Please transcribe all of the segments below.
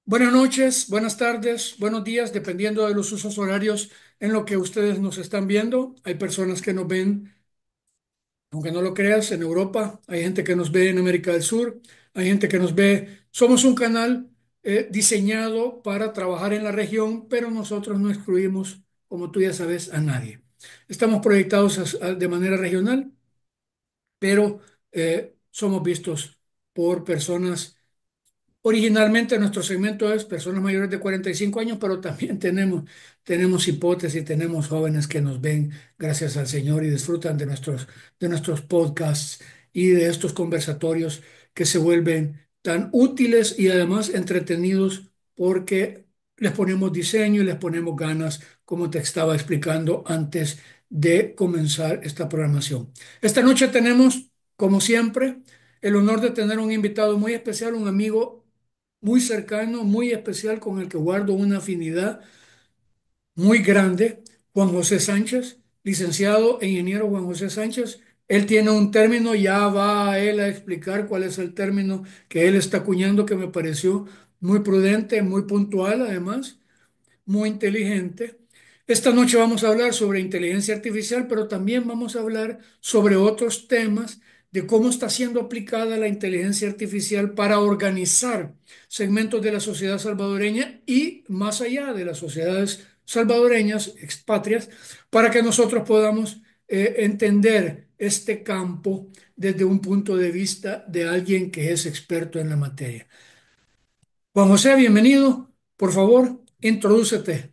Buenas noches, buenas tardes, buenos días, dependiendo de los usos horarios en lo que ustedes nos están viendo. Hay personas que nos ven, aunque no lo creas, en Europa. Hay gente que nos ve en América del Sur. Hay gente que nos ve. Somos un canal diseñado para trabajar en la región, pero nosotros no excluimos, como tú ya sabes, a nadie. Estamos proyectados de manera regional, pero somos vistos por personas. Originalmente nuestro segmento es personas mayores de 45 años, pero también tenemos hipótesis, tenemos jóvenes que nos ven gracias al Señor y disfrutan de nuestros podcasts y de estos conversatorios que se vuelven tan útiles y además entretenidos porque les ponemos diseño y les ponemos ganas, como te estaba explicando antes de comenzar esta programación. Esta noche tenemos, como siempre, el honor de tener un invitado muy especial, un amigo muy cercano, muy especial, con el que guardo una afinidad muy grande, Juan José Sánchez, licenciado e ingeniero Juan José Sánchez. Él tiene un término, ya va él a explicar cuál es el término que él está acuñando, que me pareció muy prudente, muy puntual además, muy inteligente. Esta noche vamos a hablar sobre inteligencia artificial, pero también vamos a hablar sobre otros temas de cómo está siendo aplicada la inteligencia artificial para organizar segmentos de la sociedad salvadoreña y más allá de las sociedades salvadoreñas, expatrias, para que nosotros podamos entender este campo desde un punto de vista de alguien que es experto en la materia. Juan José, bienvenido. Por favor, introdúcete.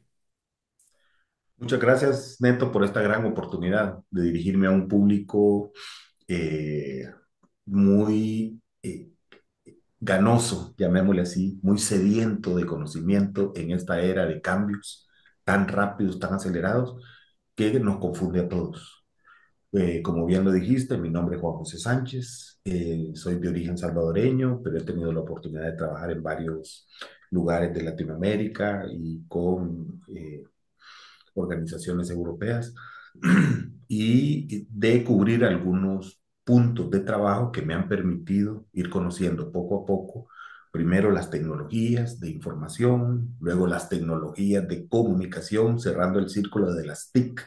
Muchas gracias, Neto, por esta gran oportunidad de dirigirme a un público eh, muy ganoso, llamémosle así, muy sediento de conocimiento en esta era de cambios tan rápidos, tan acelerados, que nos confunde a todos. Como bien lo dijiste, mi nombre es Juan José Sánchez, soy de origen salvadoreño, pero he tenido la oportunidad de trabajar en varios lugares de Latinoamérica y con organizaciones europeas y de cubrir algunos puntos de trabajo que me han permitido ir conociendo poco a poco, primero las tecnologías de información, luego las tecnologías de comunicación, cerrando el círculo de las TIC,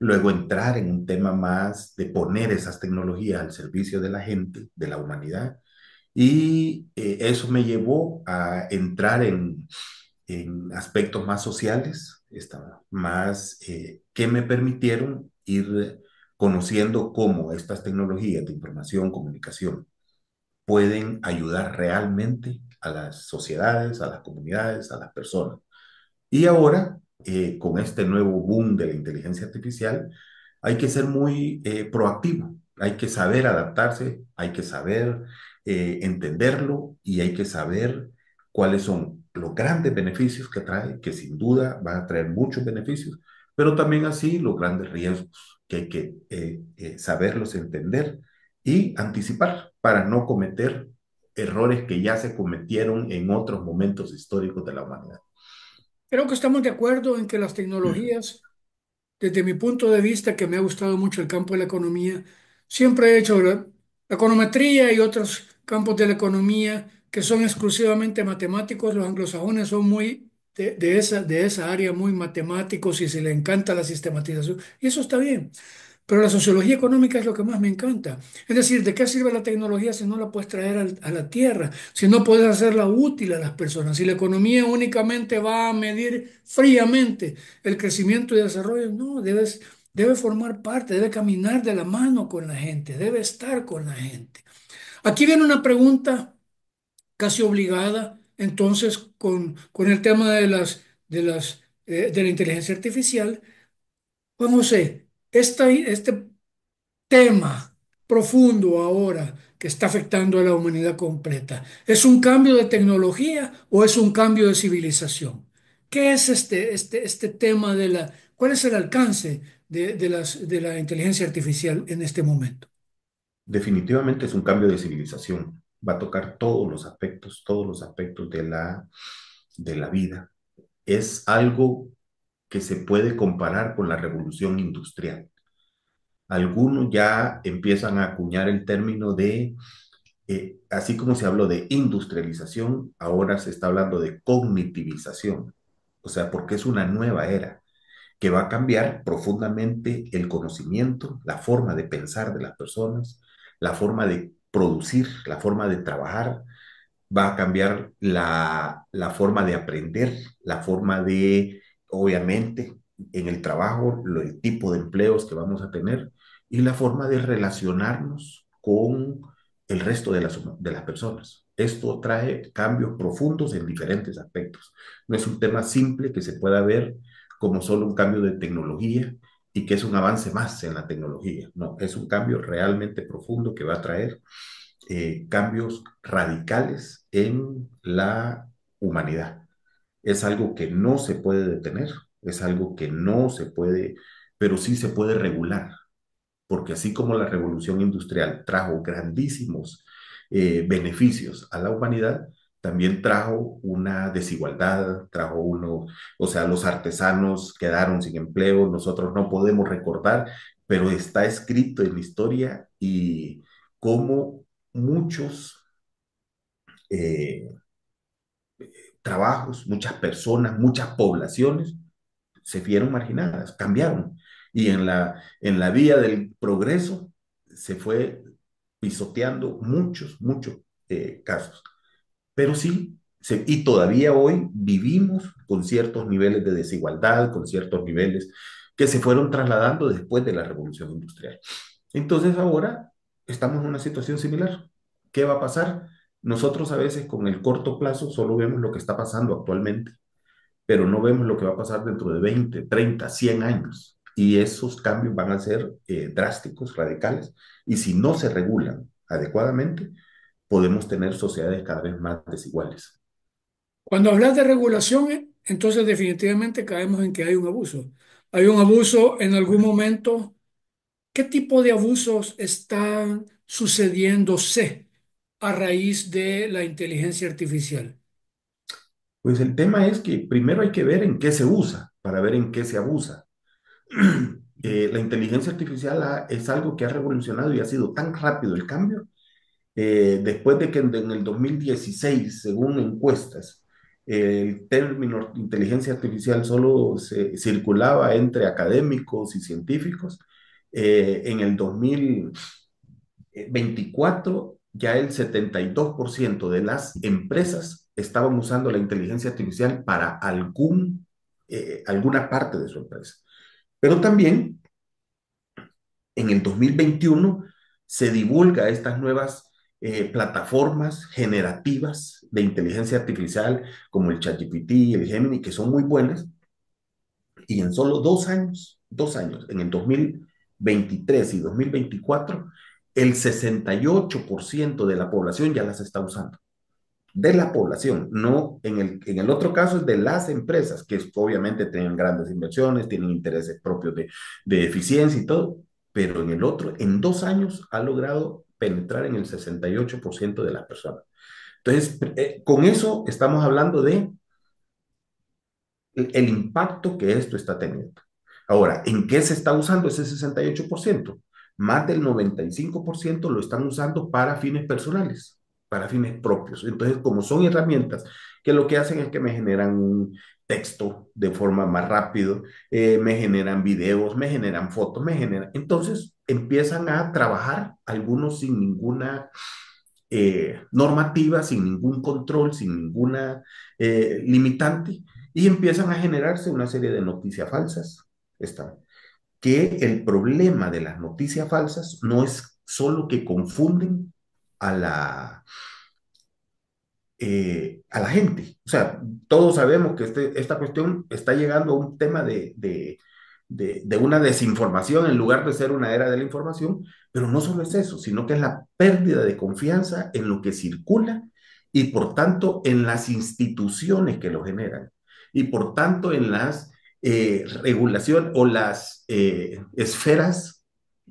luego entrar en un tema más de poner esas tecnologías al servicio de la gente, de la humanidad, y eso me llevó a entrar en aspectos más sociales, más que me permitieron ir conociendo cómo estas tecnologías de información, comunicación, pueden ayudar realmente a las sociedades, a las comunidades, a las personas. Y ahora, con este nuevo boom de la inteligencia artificial, hay que ser muy proactivo, hay que saber adaptarse, hay que saber entenderlo y hay que saber cuáles son los grandes beneficios que trae, que sin duda van a traer muchos beneficios, pero también así los grandes riesgos que hay que saberlos entender y anticipar para no cometer errores que ya se cometieron en otros momentos históricos de la humanidad. Creo que estamos de acuerdo en que las tecnologías, desde mi punto de vista, que me ha gustado mucho el campo de la economía, siempre he hecho la econometría y otros campos de la economía que son exclusivamente matemáticos. Los anglosajones son muy de esa área, muy matemáticos y se les encanta la sistematización. Y eso está bien. Pero la sociología económica es lo que más me encanta. Es decir, ¿de qué sirve la tecnología si no la puedes traer a la tierra? Si no puedes hacerla útil a las personas. Si la economía únicamente va a medir fríamente el crecimiento y desarrollo, no, debe formar parte, debe caminar de la mano con la gente, debe estar con la gente. Aquí viene una pregunta casi obligada, entonces, con el tema de la inteligencia artificial. Juan José, este tema profundo ahora que está afectando a la humanidad completa. ¿Es un cambio de tecnología o es un cambio de civilización? ¿Qué es este tema cuál es el alcance de la inteligencia artificial en este momento? Definitivamente es un cambio de civilización. Va a tocar todos los aspectos de la vida. Es algo que se puede comparar con la revolución industrial. Algunos ya empiezan a acuñar el término de así como se habló de industrialización, ahora se está hablando de cognitivización, o sea, porque es una nueva era que va a cambiar profundamente el conocimiento, la forma de pensar de las personas, la forma de producir, la forma de trabajar, va a cambiar la forma de aprender, la forma de, obviamente, en el trabajo, el tipo de empleos que vamos a tener y la forma de relacionarnos con el resto de las personas. Esto trae cambios profundos en diferentes aspectos. No es un tema simple que se pueda ver como solo un cambio de tecnología y que es un avance más en la tecnología. No, es un cambio realmente profundo que va a traer cambios radicales en la humanidad. Es algo que no se puede detener, es algo que no se puede, pero sí se puede regular, porque así como la revolución industrial trajo grandísimos beneficios a la humanidad, también trajo una desigualdad, trajo uno, o sea, los artesanos quedaron sin empleo, nosotros no podemos recordar, pero está escrito en la historia y cómo muchos eh, trabajos, muchas personas, muchas poblaciones se vieron marginadas, cambiaron. Y en la vía del progreso se fue pisoteando muchos casos. Pero sí, y todavía hoy vivimos con ciertos niveles de desigualdad, con ciertos niveles que se fueron trasladando después de la revolución industrial. Entonces ahora estamos en una situación similar. ¿Qué va a pasar? Nosotros a veces con el corto plazo solo vemos lo que está pasando actualmente, pero no vemos lo que va a pasar dentro de 20, 30, 100 años. Y esos cambios van a ser drásticos, radicales, y si no se regulan adecuadamente, podemos tener sociedades cada vez más desiguales. Cuando hablas de regulación, entonces definitivamente caemos en que hay un abuso. Hay un abuso en algún momento. ¿Qué tipo de abusos están sucediéndose a raíz de la inteligencia artificial? Pues el tema es que primero hay que ver en qué se usa para ver en qué se abusa. La inteligencia artificial es algo que ha revolucionado y ha sido tan rápido el cambio después de que en el 2016, según encuestas, el término inteligencia artificial solo se circulaba entre académicos y científicos. En el 2024, ya el 72% de las empresas estaban usando la inteligencia artificial para alguna parte de su empresa. Pero también en el 2021 se divulga estas nuevas plataformas generativas de inteligencia artificial como el ChatGPT y el Gemini, que son muy buenas, y en solo 2 años, en el 2023 y 2024, el 68% de la población ya las está usando. De la población, no en el otro caso es de las empresas, que obviamente tienen grandes inversiones, tienen intereses propios de eficiencia y todo, pero en el otro, en 2 años ha logrado penetrar en el 68% de las personas. Entonces, con eso estamos hablando de el impacto que esto está teniendo. Ahora, ¿en qué se está usando ese 68%? Más del 95% lo están usando para fines personales, para fines propios. Entonces, como son herramientas que lo que hacen es que me generan un texto de forma más rápido, me generan videos, me generan fotos, me generan... Entonces, empiezan a trabajar algunos sin ninguna normativa, sin ningún control, sin ninguna limitante, y empiezan a generarse una serie de noticias falsas. Está. Que el problema de las noticias falsas no es solo que confunden a a la gente. O sea, todos sabemos que esta cuestión está llegando a un tema de una desinformación en lugar de ser una era de la información, pero no solo es eso, sino que es la pérdida de confianza en lo que circula y por tanto en las instituciones que lo generan y por tanto en las regulaciones o las esferas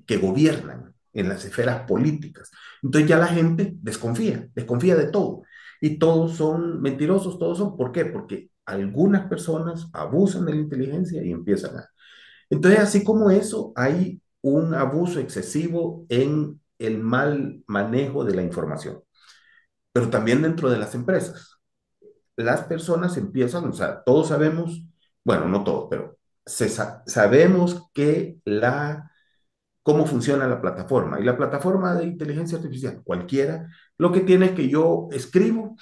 que gobiernan, en las esferas políticas. Entonces ya la gente desconfía de todo y todos son mentirosos, todos son, ¿por qué? Porque algunas personas abusan de la inteligencia y empiezan a... Entonces, así como eso, hay un abuso excesivo en el mal manejo de la información. pero también dentro de las empresas. Las personas empiezan, o sea, todos sabemos, bueno, no todos, pero sabemos que cómo funciona la plataforma. Y la plataforma de inteligencia artificial, cualquiera, lo que tiene es que yo escribo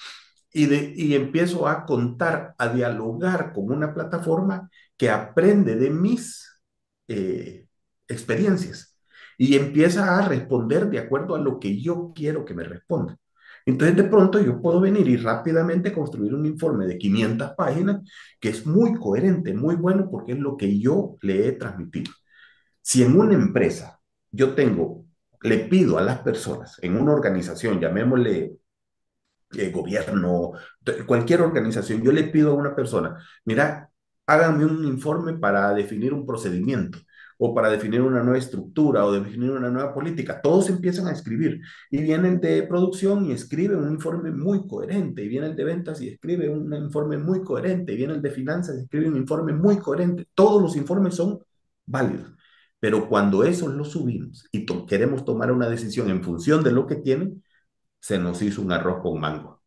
y empiezo a contar, a dialogar con una plataforma que aprende de mis eh, experiencias y empieza a responder de acuerdo a lo que yo quiero que me responda. Entonces, de pronto yo puedo venir y rápidamente construir un informe de 500 páginas que es muy coherente, muy bueno, porque es lo que yo le he transmitido. Si en una empresa le pido a las personas, en una organización, llamémosle gobierno, cualquier organización, yo le pido a una persona, mira, háganme un informe para definir un procedimiento o para definir una nueva estructura o definir una nueva política. Todos empiezan a escribir y viene el de producción y escribe un informe muy coherente, y viene el de ventas y escribe un informe muy coherente, y viene el de finanzas y escribe un informe muy coherente. Todos los informes son válidos. Pero cuando esos los subimos y queremos tomar una decisión en función de lo que tienen, se nos hizo un arroz con mango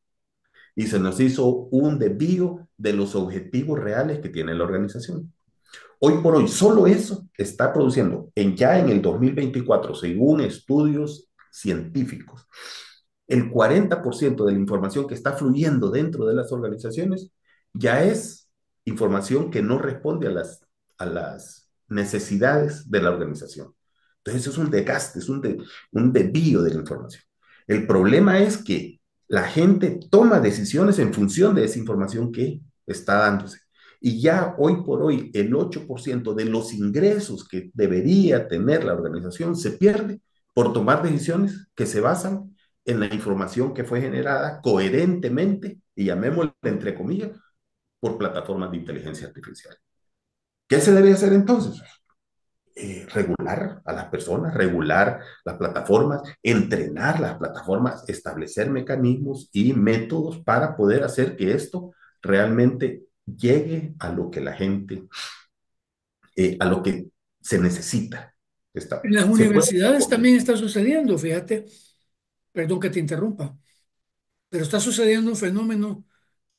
y se nos hizo un desvío de los objetivos reales que tiene la organización. Hoy por hoy, solo eso está produciendo ya en el 2024, según estudios científicos, el 40% de la información que está fluyendo dentro de las organizaciones ya es información que no responde a las necesidades de la organización. Entonces, eso es un desgaste, un desvío de la información. El problema es que la gente toma decisiones en función de esa información que está dándose. Y ya hoy por hoy, el 8% de los ingresos que debería tener la organización se pierde por tomar decisiones que se basan en la información que fue generada coherentemente, y llamémosle entre comillas, por plataformas de inteligencia artificial. ¿Qué se debe hacer entonces? Regular a las personas, regular las plataformas, entrenar las plataformas, establecer mecanismos y métodos para poder hacer que esto realmente llegue a lo que la gente, a lo que se necesita. En las Se puede. universidades también está sucediendo, fíjate, perdón que te interrumpa, pero está sucediendo un fenómeno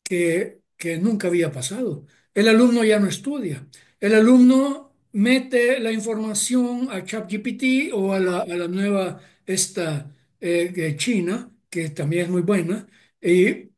que nunca había pasado. El alumno ya no estudia. El alumno mete la información a ChatGPT o a la nueva esta China, que también es muy buena, y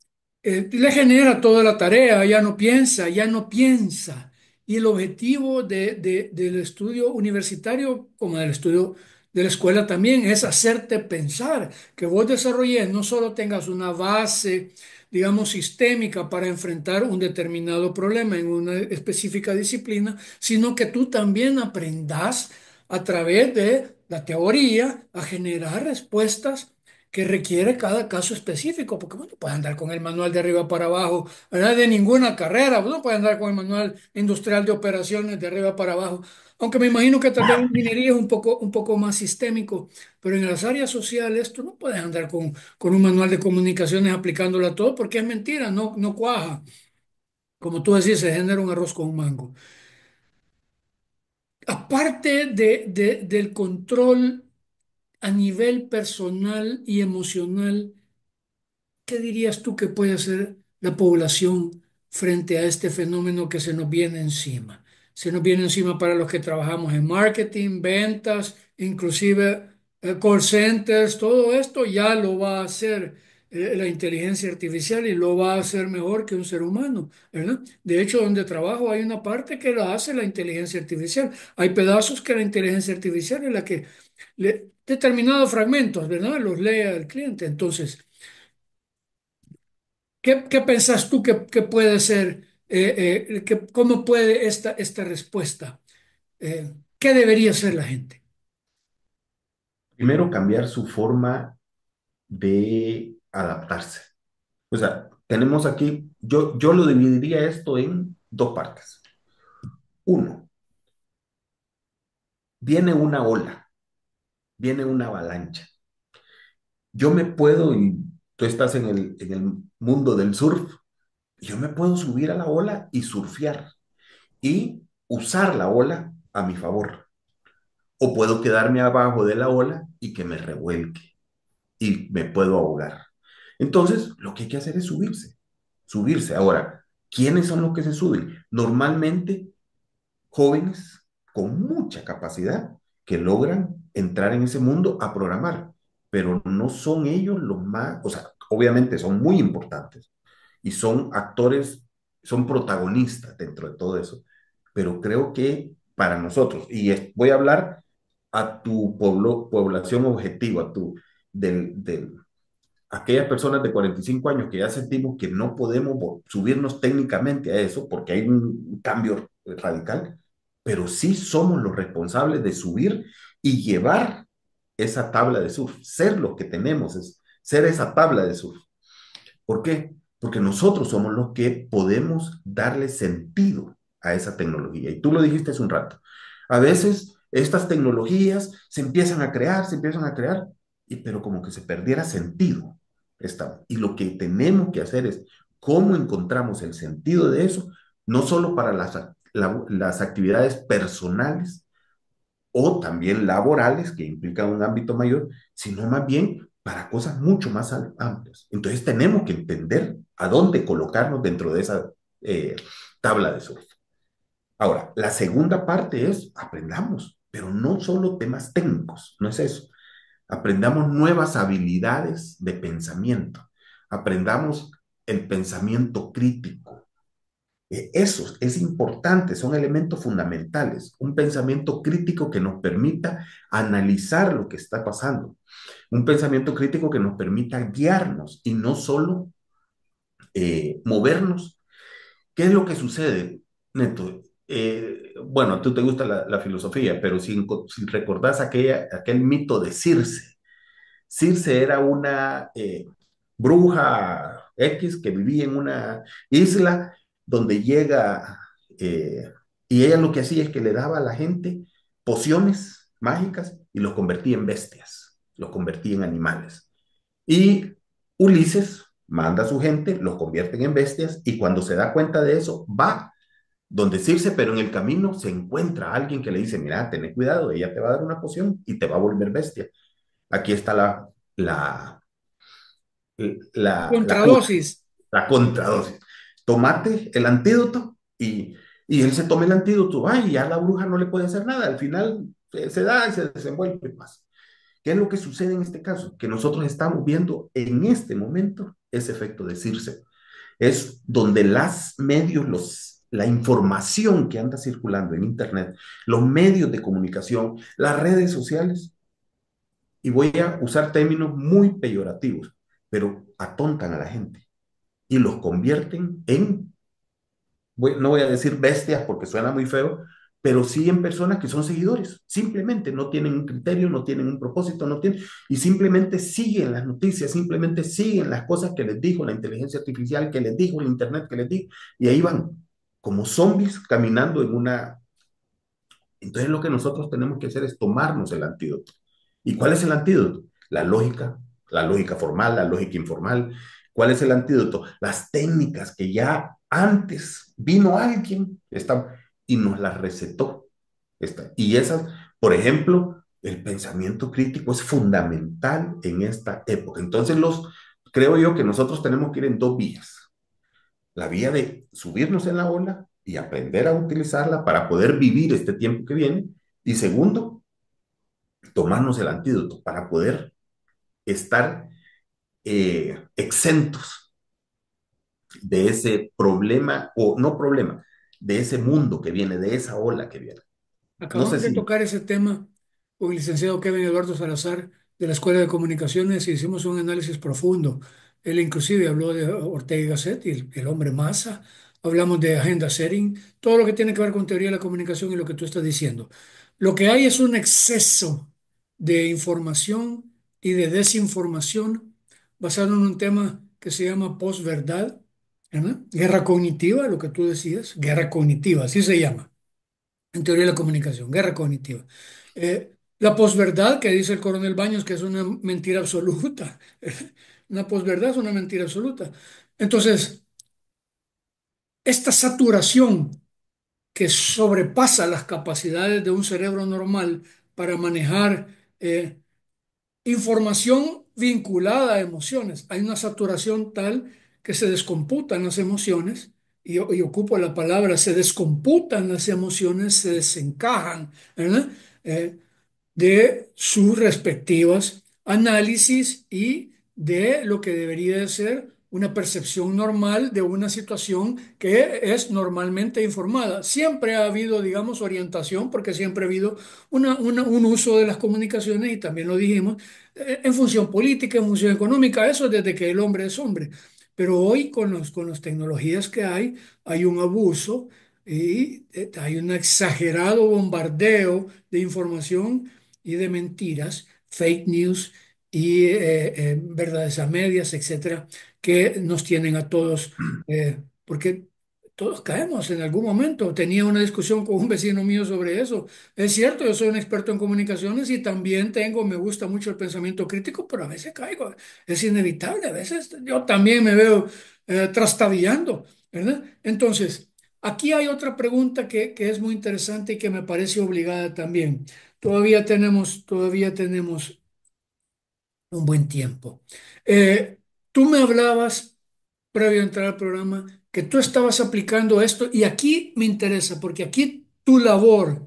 le genera toda la tarea, ya no piensa, ya no piensa. Y el objetivo del estudio universitario, como del estudio de la escuela también, es hacerte pensar, que vos desarrolles, no solo tengas una base, digamos, sistémica para enfrentar un determinado problema en una específica disciplina, sino que tú también aprendas a través de la teoría a generar respuestas que requiere cada caso específico, porque uno no puede andar con el manual de arriba para abajo, ¿verdad? De ninguna carrera, uno no puede andar con el manual industrial de operaciones de arriba para abajo, aunque me imagino que tal vez la ingeniería es un poco más sistémico, pero en las áreas sociales tú no puedes andar con un manual de comunicaciones aplicándolo a todo, porque es mentira, no, no cuaja. Como tú decís, se genera un arroz con un mango. Aparte del control a nivel personal y emocional, ¿qué dirías tú que puede hacer la población frente a este fenómeno que se nos viene encima? Se nos viene encima para los que trabajamos en marketing, ventas, inclusive call centers, todo esto ya lo va a hacer la inteligencia artificial y lo va a hacer mejor que un ser humano, ¿verdad? De hecho, donde trabajo hay una parte que la hace la inteligencia artificial. Hay pedazos que la inteligencia artificial es la que determinados fragmentos, ¿verdad? Los lee al cliente. Entonces, ¿qué pensás tú que puede ser, cómo puede esta respuesta? ¿Qué debería hacer la gente? Primero, cambiar su forma de adaptarse. O sea, tenemos aquí, yo lo dividiría esto en dos partes. Uno, viene una ola, viene una avalancha. Yo me puedo, y tú estás en el mundo del surf, yo me puedo subir a la ola y surfear y usar la ola a mi favor. O puedo quedarme abajo de la ola y que me revuelque y me puedo ahogar. Entonces, lo que hay que hacer es subirse, subirse. Ahora, ¿quiénes son los que se suben? Normalmente jóvenes con mucha capacidad que logran entrar en ese mundo a programar, pero no son ellos los más, o sea, obviamente son muy importantes y son actores, son protagonistas dentro de todo eso, pero creo que para nosotros, voy a hablar a tu población objetivo, del, aquellas personas de 45 años que ya sentimos que no podemos subirnos técnicamente a eso porque hay un cambio radical, pero sí somos los responsables de subir y llevar esa tabla de surf, ser lo que tenemos, es ser esa tabla de surf. ¿Por qué? Porque nosotros somos los que podemos darle sentido a esa tecnología. Y tú lo dijiste hace un rato. A veces estas tecnologías se empiezan a crear, pero como que se perdiera sentido. Y lo que tenemos que hacer es cómo encontramos el sentido de eso, no solo para las actividades personales, o también laborales, que implican un ámbito mayor, sino más bien para cosas mucho más amplias. Entonces tenemos que entender a dónde colocarnos dentro de esa eh, tabla de surf. Ahora, la segunda parte es aprendamos, pero no solo temas técnicos, no es eso. Aprendamos nuevas habilidades de pensamiento, aprendamos el pensamiento crítico, eso es importante, son elementos fundamentales. Un pensamiento crítico que nos permita analizar lo que está pasando. Un pensamiento crítico que nos permita guiarnos y no solo movernos. ¿Qué es lo que sucede, Neto? Bueno, a tú te gusta la filosofía, pero si recordás aquel mito de Circe. Circe era una bruja X que vivía en una isla donde llega y ella lo que hacía es que le daba a la gente pociones mágicas y los convertía en bestias, los convertía en animales. Y Ulises manda a su gente, los convierten en bestias y cuando se da cuenta de eso va donde Circe, pero en el camino se encuentra a alguien que le dice, mira, ten cuidado, ella te va a dar una poción y te va a volver bestia. Aquí está la, la cura, Contradosis. la contradosis. Tomate el antídoto y él se toma el antídoto, ay, ya la bruja no le puede hacer nada, al final se da y se desenvuelve más. ¿Qué es lo que sucede en este caso? Que nosotros estamos viendo en este momento ese efecto de Circe. Es donde las medios, la información que anda circulando en Internet, los medios de comunicación, las redes sociales, y voy a usar términos muy peyorativos, pero atontan a la gente y los convierten en, no voy a decir bestias porque suena muy feo, pero sí en personas que son seguidores. Simplemente no tienen un criterio, no tienen un propósito, no tienen, y simplemente siguen las noticias, simplemente siguen las cosas que les dijo la inteligencia artificial, que les dijo el Internet, que les dijo, y ahí van, como zombies caminando en una. Entonces lo que nosotros tenemos que hacer es tomarnos el antídoto. ¿Y cuál es el antídoto? La lógica formal, la lógica informal. ¿Cuál es el antídoto? Las técnicas que ya antes vino alguien y nos las recetó. Y esas, por ejemplo, el pensamiento crítico es fundamental en esta época. Entonces creo yo que nosotros tenemos que ir en dos vías. La vía de subirnos en la ola y aprender a utilizarla para poder vivir este tiempo que viene. Y segundo, tomarnos el antídoto para poder estar exentos de ese problema, o no problema, de ese mundo que viene, de esa ola que viene. No sé Acabamos de si. tocar ese tema con el licenciado Kevin Eduardo Salazar de la Escuela de Comunicaciones y hicimos un análisis profundo. Él inclusive habló de Ortega y Gasset y el hombre masa. Hablamos de agenda setting, todo lo que tiene que ver con teoría de la comunicación y lo que tú estás diciendo. Lo que hay es un exceso de información y de desinformación basado en un tema que se llama posverdad, ¿verdad? Guerra cognitiva, lo que tú decías, guerra cognitiva, así se llama en teoría de la comunicación, guerra cognitiva. La posverdad, que dice el coronel Baños, que es una mentira absoluta. Una posverdad es una mentira absoluta. Entonces, esta saturación que sobrepasa las capacidades de un cerebro normal para manejar información vinculada a emociones. Hay una saturación tal que se descomputan las emociones, y ocupo la palabra, se descomputan las emociones, se desencajan, ¿verdad? Eh, de sus respectivas análisis y de lo que debería de ser una percepción normal de una situación que es normalmente informada. Siempre ha habido, digamos, orientación, porque siempre ha habido un uso de las comunicaciones, y también lo dijimos, en función política, en función económica, eso desde que el hombre es hombre. Pero hoy con las tecnologías que hay un abuso y hay un exagerado bombardeo de información y de mentiras, fake news y verdades a medias, etcétera, que nos tienen a todos, porque todos caemos en algún momento. Tenía una discusión con un vecino mío sobre eso. Es cierto, yo soy un experto en comunicaciones y también me gusta mucho el pensamiento crítico, pero a veces caigo, es inevitable, a veces yo también me veo trastabillando, ¿verdad? Entonces, aquí hay otra pregunta que es muy interesante y que me parece obligada también. Todavía tenemos un buen tiempo. Tú me hablabas, previo a entrar al programa, que tú estabas aplicando esto, y aquí me interesa, porque aquí tu labor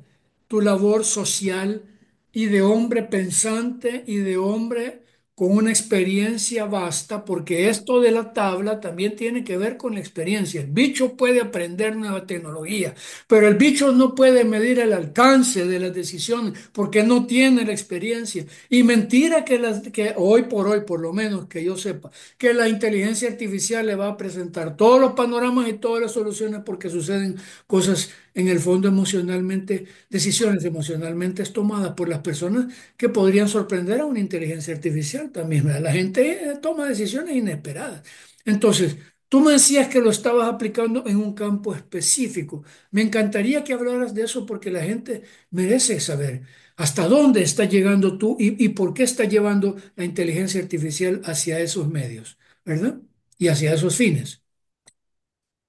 social y de hombre pensante y de hombre con una experiencia vasta, porque esto de la tabla también tiene que ver con la experiencia. El bicho puede aprender nueva tecnología, pero el bicho no puede medir el alcance de las decisiones porque no tiene la experiencia. Y mentira que hoy por hoy, por lo menos que yo sepa, que la inteligencia artificial le va a presentar todos los panoramas y todas las soluciones, porque suceden cosas en el fondo emocionalmente, decisiones emocionalmente tomadas por las personas que podrían sorprender a una inteligencia artificial también, ¿verdad? La gente toma decisiones inesperadas. Entonces, tú me decías que lo estabas aplicando en un campo específico. Me encantaría que hablaras de eso, porque la gente merece saber hasta dónde está llegando tú y por qué está llevando la inteligencia artificial hacia esos medios, ¿verdad? Y hacia esos fines.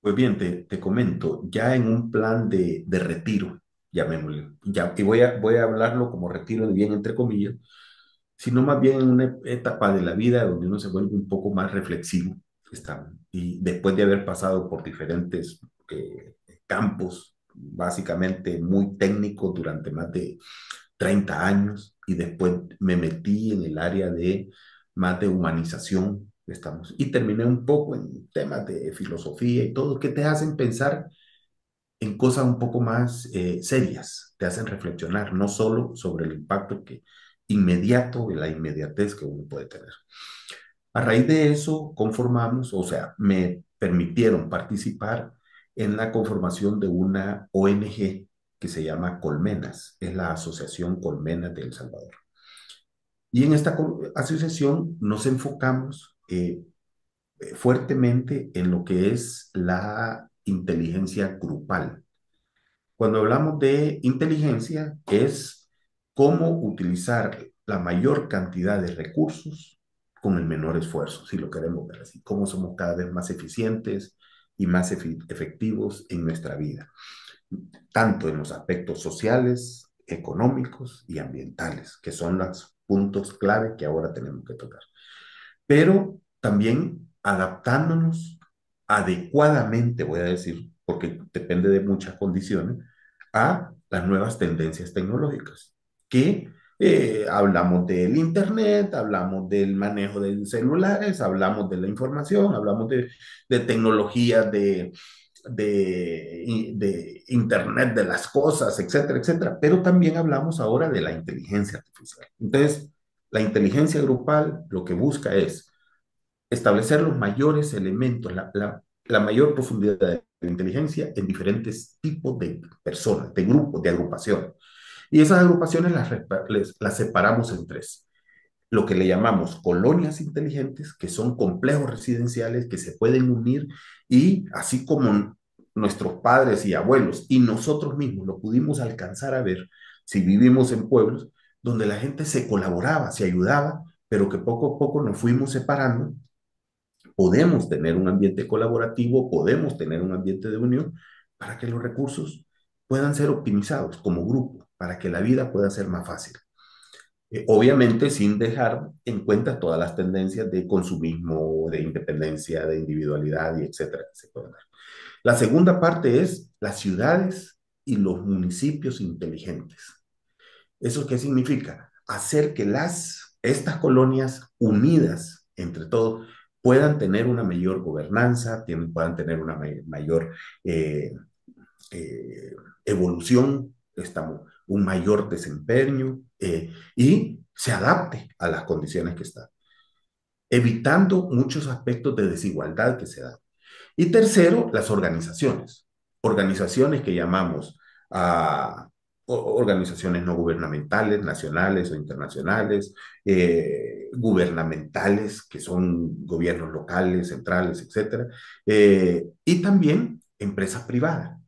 Pues bien, te comento, ya en un plan de retiro, llamémosle, ya, y voy a hablarlo como retiro de bien entre comillas, sino más bien en una etapa de la vida donde uno se vuelve un poco más reflexivo, está, y después de haber pasado por diferentes campos, básicamente muy técnicos durante más de 30 años, y después me metí en el área de más de humanización, estamos, y terminé un poco en temas de filosofía y todo, que te hacen pensar en cosas un poco más serias, te hacen reflexionar, no solo sobre el impacto inmediato, de la inmediatez que uno puede tener. A raíz de eso conformamos, o sea, me permitieron participar en la conformación de una ONG que se llama Colmenas, es la Asociación Colmenas de El Salvador. Y en esta asociación nos enfocamos fuertemente en lo que es la inteligencia grupal. Cuando hablamos de inteligencia, es cómo utilizar la mayor cantidad de recursos con el menor esfuerzo, si lo queremos ver así, cómo somos cada vez más eficientes y más efectivos en nuestra vida, tanto en los aspectos sociales, económicos y ambientales, que son los puntos clave que ahora tenemos que tocar, pero también adaptándonos adecuadamente, voy a decir, porque depende de muchas condiciones, a las nuevas tendencias tecnológicas, que hablamos del Internet, hablamos del manejo de celulares, hablamos de la información, hablamos de tecnologías de Internet de las cosas, etcétera, etcétera, pero también hablamos ahora de la inteligencia artificial. Entonces, la inteligencia grupal lo que busca es establecer los mayores elementos, la mayor profundidad de la inteligencia en diferentes tipos de personas, de grupos, de agrupaciones. Y esas agrupaciones las separamos en tres. Lo que le llamamos colonias inteligentes, que son complejos residenciales que se pueden unir, y así como nuestros padres y abuelos y nosotros mismos lo pudimos alcanzar a ver si vivimos en pueblos donde la gente se colaboraba, se ayudaba, pero que poco a poco nos fuimos separando, podemos tener un ambiente colaborativo, podemos tener un ambiente de unión para que los recursos puedan ser optimizados como grupo, para que la vida pueda ser más fácil. Obviamente sin dejar en cuenta todas las tendencias de consumismo, de independencia, de individualidad y etcétera que se pueden dar. La segunda parte es las ciudades y los municipios inteligentes. ¿Eso qué significa? Hacer que estas colonias unidas entre todos puedan tener una mayor gobernanza, puedan tener una mayor eh, eh, evolución, un mayor desempeño y se adapte a las condiciones que están, evitando muchos aspectos de desigualdad que se dan. Y tercero, las organizaciones. Organizaciones que llamamos a organizaciones no gubernamentales, nacionales o internacionales, gubernamentales, que son gobiernos locales, centrales, etcétera, y también empresas privadas.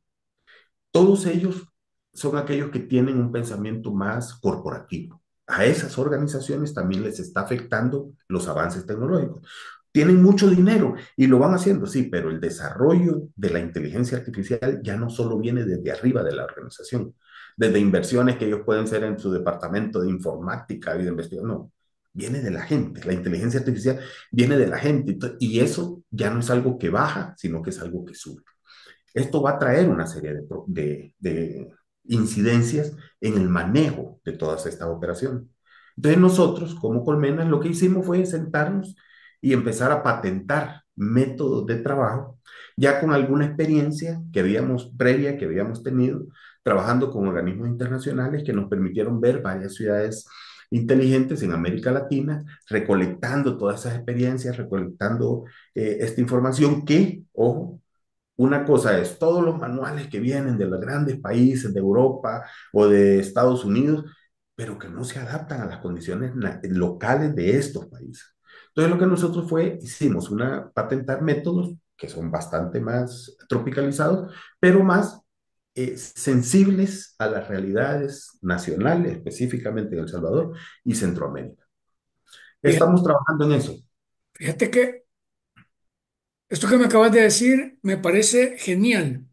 Todos ellos son aquellos que tienen un pensamiento más corporativo. A esas organizaciones también les está afectando los avances tecnológicos. Tienen mucho dinero y lo van haciendo, sí, pero el desarrollo de la inteligencia artificial ya no solo viene desde arriba de la organización, desde inversiones que ellos pueden hacer en su departamento de informática y de investigación, no, viene de la gente. La inteligencia artificial viene de la gente y eso ya no es algo que baja, sino que es algo que sube. Esto va a traer una serie de incidencias en el manejo de todas estas operaciones. Entonces nosotros, como Colmenas, lo que hicimos fue sentarnos y empezar a patentar métodos de trabajo, ya con alguna experiencia previa que habíamos tenido, trabajando con organismos internacionales que nos permitieron ver varias ciudades inteligentes en América Latina, recolectando todas esas experiencias, recolectando esta información que, ojo, una cosa es todos los manuales que vienen de los grandes países de Europa o de Estados Unidos, pero que no se adaptan a las condiciones locales de estos países. Entonces lo que nosotros hicimos patentar métodos que son bastante más tropicalizados, pero más sensibles a las realidades nacionales, específicamente en El Salvador y Centroamérica. Fíjate, Estamos trabajando en eso. fíjate que esto que me acabas de decir me parece genial.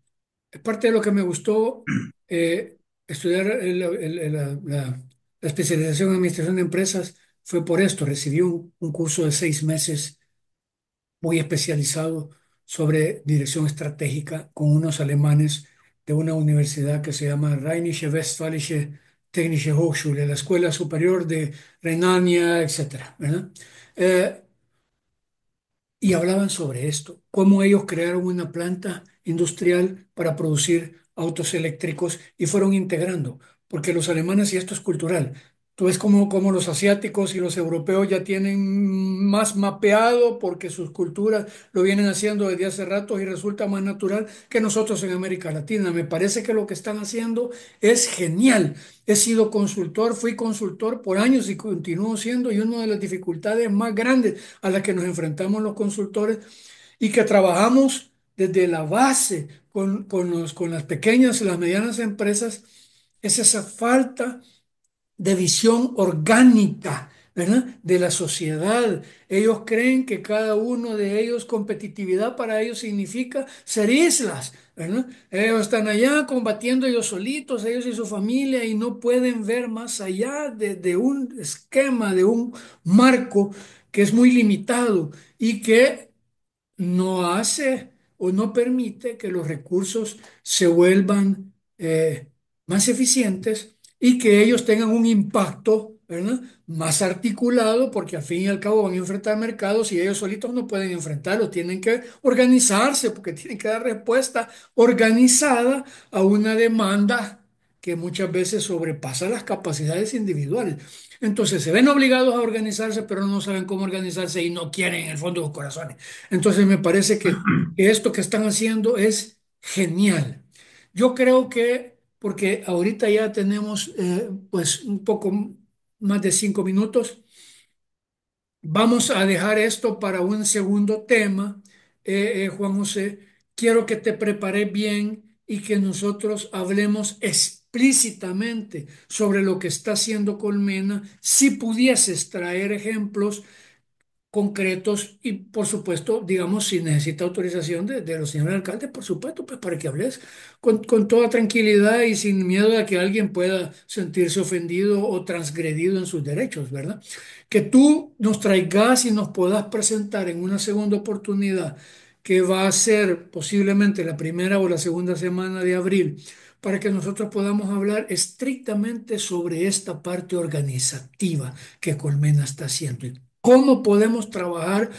Es parte de lo que me gustó estudiar la especialización en administración de empresas. Fue por esto. Recibí un curso de 6 meses muy especializado sobre dirección estratégica con unos alemanes de una universidad que se llama Rheinische Westfälische Technische Hochschule, la Escuela Superior de Renania, etcétera, ¿verdad? Eh, y hablaban sobre esto, cómo ellos crearon una planta industrial para producir autos eléctricos y fueron integrando, porque los alemanes, y esto es cultural, tú ves como los asiáticos y los europeos ya tienen más mapeado porque sus culturas lo vienen haciendo desde hace rato y resulta más natural que nosotros en América Latina. Me parece que lo que están haciendo es genial. He sido consultor, fui consultor por años y continúo siendo, y una de las dificultades más grandes a las que nos enfrentamos los consultores y que trabajamos desde la base con las pequeñas y las medianas empresas es esa falta de visión orgánica, ¿verdad? De la sociedad. Ellos creen que cada uno de ellos, competitividad para ellos significa ser islas, ¿verdad? Ellos están allá combatiendo ellos solitos, ellos y su familia, y no pueden ver más allá de un esquema, de un marco que es muy limitado y que no hace o no permite que los recursos se vuelvan más eficientes y que ellos tengan un impacto, ¿verdad? Más articulado, porque al fin y al cabo van a enfrentar mercados y ellos solitos no pueden enfrentarlos, tienen que organizarse porque tienen que dar respuesta organizada a una demanda que muchas veces sobrepasa las capacidades individuales. Entonces se ven obligados a organizarse, pero no saben cómo organizarse y no quieren en el fondo de sus corazones. Entonces me parece que esto que están haciendo es genial. Yo creo que, porque ahorita ya tenemos pues un poco más de 5 minutos, vamos a dejar esto para un segundo tema. Juan José, quiero que te prepares bien y que nosotros hablemos explícitamente sobre lo que está haciendo Colmena. Si pudieses traer ejemplos concretos y, por supuesto, digamos, si necesita autorización de los señores alcaldes, por supuesto, pues para que hables con toda tranquilidad y sin miedo de que alguien pueda sentirse ofendido o transgredido en sus derechos, ¿verdad? Que tú nos traigas y nos puedas presentar en una segunda oportunidad, que va a ser posiblemente la primera o la segunda semana de abril, para que nosotros podamos hablar estrictamente sobre esta parte organizativa que Colmena está haciendo. ¿Cómo podemos trabajar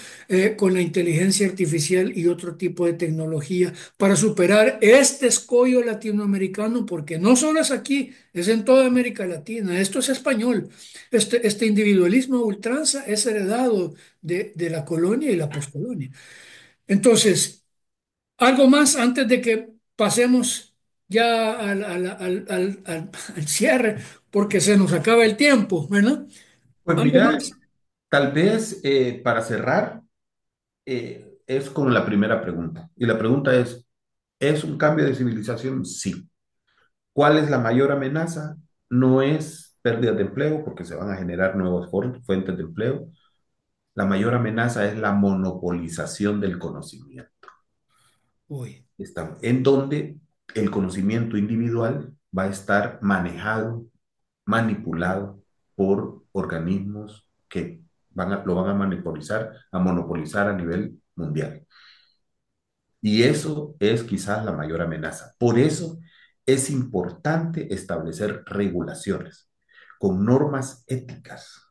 con la inteligencia artificial y otro tipo de tecnología para superar este escollo latinoamericano? Porque no solo es aquí, es en toda América Latina. Esto es español. Este individualismo a ultranza es heredado de la colonia y la poscolonia. Entonces, algo más antes de que pasemos ya al cierre, porque se nos acaba el tiempo, ¿verdad? Pues Algo mira, más. tal vez para cerrar, es con la primera pregunta. Y la pregunta ¿es un cambio de civilización? Sí. ¿Cuál es la mayor amenaza? No es pérdida de empleo, porque se van a generar nuevas fuentes de empleo. La mayor amenaza es la monopolización del conocimiento. Uy. En donde el conocimiento individual va a estar manejado, manipulado por organismos que lo van a monopolizar a nivel mundial. Y eso es quizás la mayor amenaza. Por eso es importante establecer regulaciones con normas éticas.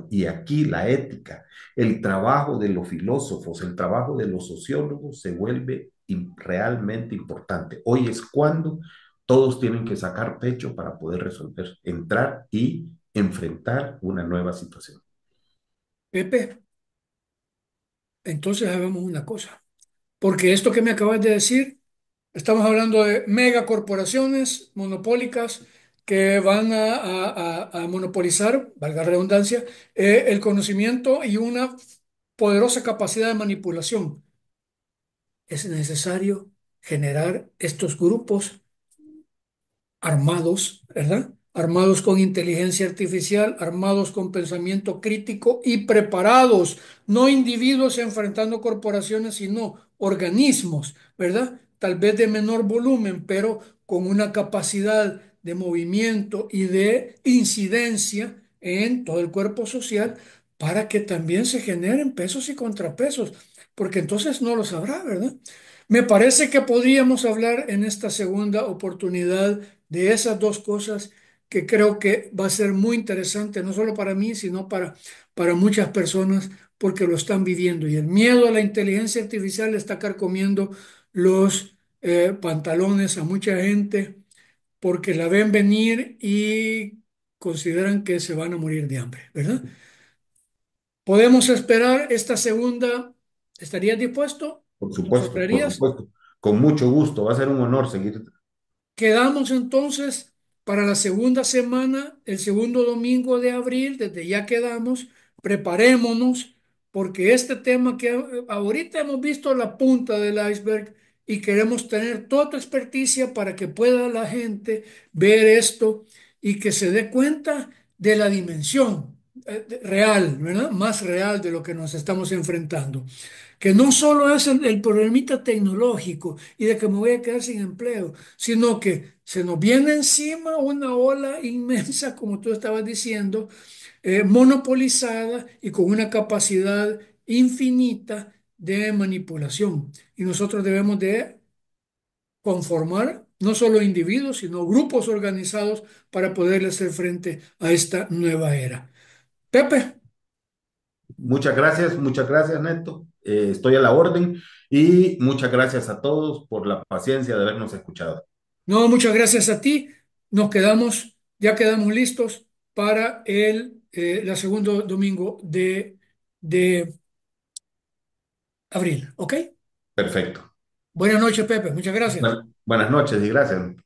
Y aquí la ética, el trabajo de los filósofos, el trabajo de los sociólogos se vuelve realmente importante. Hoy es cuando todos tienen que sacar pecho para poder resolver, entrar y enfrentar una nueva situación. Pepe, entonces hagamos una cosa. Porque esto que me acabas de decir, estamos hablando de megacorporaciones monopólicas que van a monopolizar, valga la redundancia, el conocimiento y una poderosa capacidad de manipulación. Es necesario generar estos grupos armados, ¿verdad? Armados con inteligencia artificial, armados con pensamiento crítico y preparados, no individuos enfrentando corporaciones, sino organismos, ¿verdad? Tal vez de menor volumen, pero con una capacidad de movimiento y de incidencia en todo el cuerpo social para que también se generen pesos y contrapesos, porque entonces no lo sabrá, ¿verdad? Me parece que podríamos hablar en esta segunda oportunidad de esas dos cosas que creo que va a ser muy interesante, no solo para mí, sino para muchas personas, porque lo están viviendo. Y el miedo a la inteligencia artificial está carcomiendo los pantalones a mucha gente porque la ven venir y consideran que se van a morir de hambre, ¿verdad? ¿Podemos esperar esta segunda? ¿Estarías dispuesto? Por ¿Nos supuesto, por honrarías? supuesto. Con mucho gusto. Va a ser un honor seguir. Quedamos entonces para la segunda semana, el segundo domingo de abril, desde ya quedamos, preparémonos, porque este tema que ahorita hemos visto la punta del iceberg y queremos tener toda tu experticia para que pueda la gente ver esto y que se dé cuenta de la dimensión real, ¿verdad? Más real de lo que nos estamos enfrentando, que no solo es el problemita tecnológico y de que me voy a quedar sin empleo, sino que se nos viene encima una ola inmensa, como tú estabas diciendo, monopolizada y con una capacidad infinita de manipulación. Y nosotros debemos de conformar no solo individuos, sino grupos organizados para poderle hacer frente a esta nueva era. Pepe. Muchas gracias, Neto. Estoy a la orden y muchas gracias a todos por la paciencia de habernos escuchado. No, muchas gracias a ti. Nos quedamos, ya quedamos listos para la segundo domingo de abril. ¿Ok? Perfecto. Buenas noches, Pepe. Muchas gracias. Buenas noches y gracias.